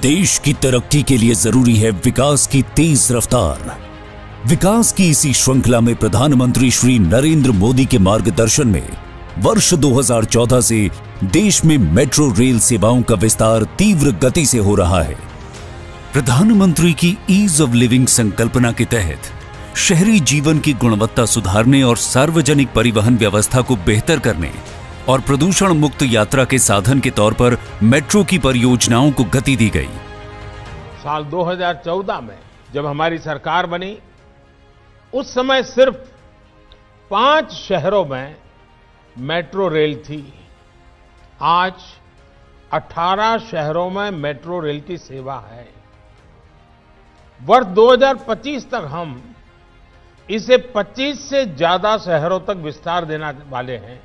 देश की तरक्की के लिए जरूरी है विकास की तेज रफ्तार। विकास की इसी श्रृंखला में प्रधानमंत्री श्री नरेंद्र मोदी के मार्गदर्शन में वर्ष 2014 से देश में मेट्रो रेल सेवाओं का विस्तार तीव्र गति से हो रहा है। प्रधानमंत्री की ईज ऑफ लिविंग संकल्पना के तहत शहरी जीवन की गुणवत्ता सुधारने और सार्वजनिक परिवहन व्यवस्था को बेहतर करने और प्रदूषण मुक्त यात्रा के साधन के तौर पर मेट्रो की परियोजनाओं को गति दी गई। साल 2014 में जब हमारी सरकार बनी, उस समय सिर्फ 5 शहरों में मेट्रो रेल थी। आज 18 शहरों में मेट्रो रेल की सेवा है। वर्ष 2025 तक हम इसे 25 से ज्यादा शहरों तक विस्तार देने वाले हैं।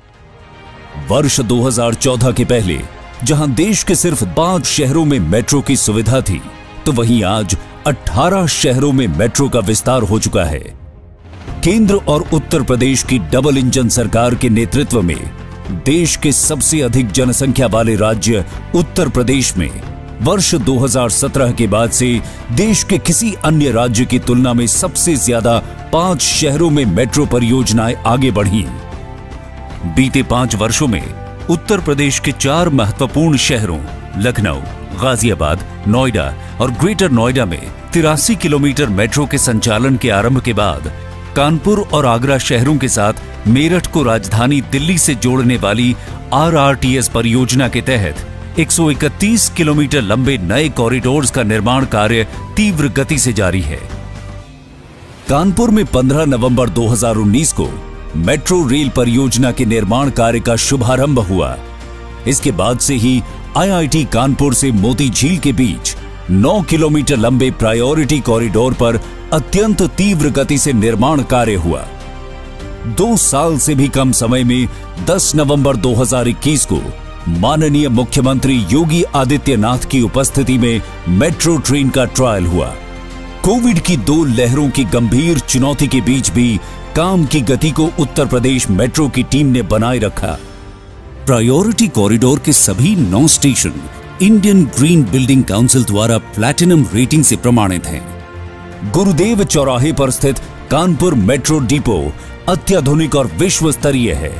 वर्ष 2014 के पहले जहां देश के सिर्फ 5 शहरों में मेट्रो की सुविधा थी, तो वहीं आज 18 शहरों में मेट्रो का विस्तार हो चुका है। केंद्र और उत्तर प्रदेश की डबल इंजन सरकार के नेतृत्व में देश के सबसे अधिक जनसंख्या वाले राज्य उत्तर प्रदेश में वर्ष 2017 के बाद से देश के किसी अन्य राज्य की तुलना में सबसे ज्यादा 5 शहरों में मेट्रो परियोजनाएं आगे बढ़ी। बीते 5 वर्षों में उत्तर प्रदेश के 4 महत्वपूर्ण शहरों लखनऊ, गाजियाबाद, नोएडा और ग्रेटर नोएडा में 83 किलोमीटर मेट्रो के संचालन के आरंभ के बाद कानपुर और आगरा शहरों के साथ मेरठ को राजधानी दिल्ली से जोड़ने वाली RRTS परियोजना के तहत 131 किलोमीटर लंबे नए कॉरिडोर्स का निर्माण कार्य तीव्र गति से जारी है। कानपुर में 15 नवंबर 2019 को मेट्रो रेल परियोजना के निर्माण कार्य का शुभारंभ हुआ। इसके बाद से ही IIT कानपुर से मोती झील के बीच 9 किलोमीटर लंबे प्रायोरिटी कॉरिडोर पर अत्यंत तीव्र गति से निर्माण कार्य हुआ। 2 साल से भी कम समय में 10 नवंबर 2021 को माननीय मुख्यमंत्री योगी आदित्यनाथ की उपस्थिति में मेट्रो ट्रेन का ट्रायल हुआ। कोविड की 2 लहरों की गंभीर चुनौती के बीच भी काम की गति को उत्तर प्रदेश मेट्रो की टीम ने बनाए रखा। प्रायोरिटी कॉरिडोर के सभी 9 station Indian green building council द्वारा प्लैटिनम रेटिंग से प्रमाणित हैं। गुरुदेव चौराहे पर स्थित कानपुर मेट्रो डिपो अत्याधुनिक और विश्व स्तरीय है।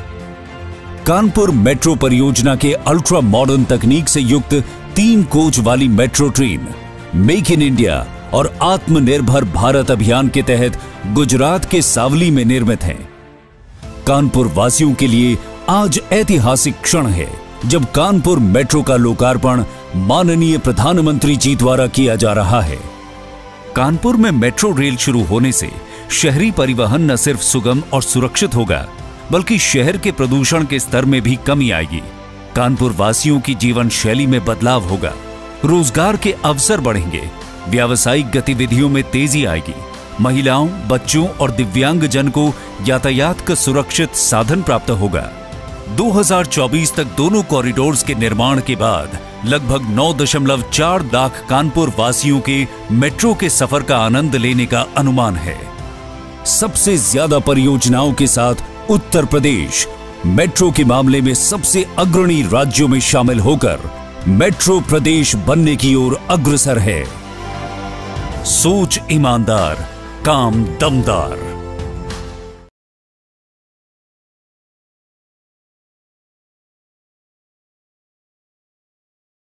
कानपुर मेट्रो परियोजना के अल्ट्रा मॉडर्न तकनीक से युक्त 3 कोच वाली metro train make in India और आत्मनिर्भर भारत अभियान के तहत गुजरात के सावली में निर्मित है। कानपुर वासियों के लिए आज ऐतिहासिक क्षण है जब कानपुर मेट्रो का लोकार्पण माननीय प्रधानमंत्री जी द्वारा किया जा रहा है। कानपुर में मेट्रो रेल शुरू होने से शहरी परिवहन न सिर्फ सुगम और सुरक्षित होगा, बल्कि शहर के प्रदूषण के स्तर में भी कमी आएगी। कानपुर वासियों की जीवन शैली में बदलाव होगा, रोजगार के अवसर बढ़ेंगे, व्यावसायिक गतिविधियों में तेजी आएगी, महिलाओं, बच्चों और दिव्यांगजन को यातायात का सुरक्षित साधन प्राप्त होगा। 2024 तक दोनों कॉरिडोर्स के निर्माण के बाद लगभग 9.4 लाख कानपुर वासियों के मेट्रो के सफर का आनंद लेने का अनुमान है। सबसे ज्यादा परियोजनाओं के साथ उत्तर प्रदेश मेट्रो के मामले में सबसे अग्रणी राज्यों में शामिल होकर मेट्रो प्रदेश बनने की ओर अग्रसर है। सोच ईमानदार, काम दमदार।